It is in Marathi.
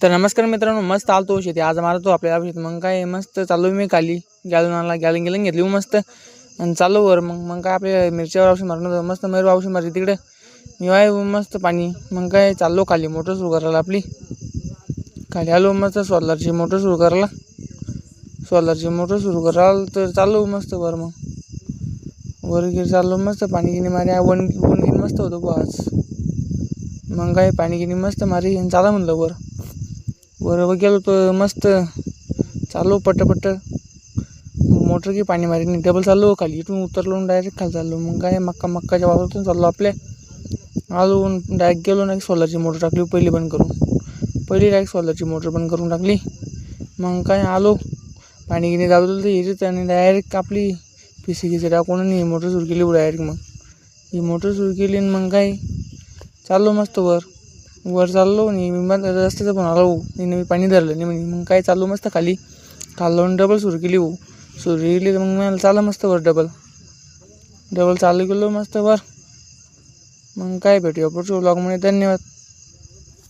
तर नमस्कार मित्रांनो, मस्त आलतो शेती आज मारतो आपल्या शेत. मग काय मस्त चालू मी खाली गॅलनाला गॅलिंग घेतली मस्त आणि चालू वर. मग काय आपल्या मिरच्यावर औषध मारणं मस्त मयूर औषध मारली तिकडे मी वाय मस्त पाणी. मग काय चाललो खाली मोटर सुरू करायला आपली. खाली आलो मस्त सोलरची मोटर सुरू करायला तर चाललो मस्त वर. मग वर गिर चाललो मस्त पाणी गिनी मारी वन गिनी मस्त होतो बा आज. मग काय पाणी गिनी मस्त मारी आणि चाला म्हणलं वर गेलो तर मस्त चालू पट्ट मोटर की पाणी मारी डबल चाललो खाली. इथून उतरलो डायरेक्ट खाली चाललो. मग काय मक्काच्या वावरातून चाललो आपल्या. आलो डायरेक्ट गेलो ना सोलरची मोटर टाकली पहिली डायरेक्ट सोलरची मोटर बंद करून टाकली. मग काय आलो पाणी गिनी दाबलं तर हिरीत आणि डायरेक्ट आपली PCGचं टाकून आणि मोटर सुरू केली डायरेक्ट. मग ही मोटर सुरू केली आणि मग काय चाललो मस्त वर चाललो आणि मग रस्त्याचं पण आलो मी पाणी धरलं नाही म्हणे. मग काय चाललो मस्त खाली आणि डबल सुरू केली तर मग मला चाललं मस्त वर डबल चालू गेलो मस्त वर. मग काय भेटूया पुढच्या ब्लॉगमध्ये. धन्यवाद.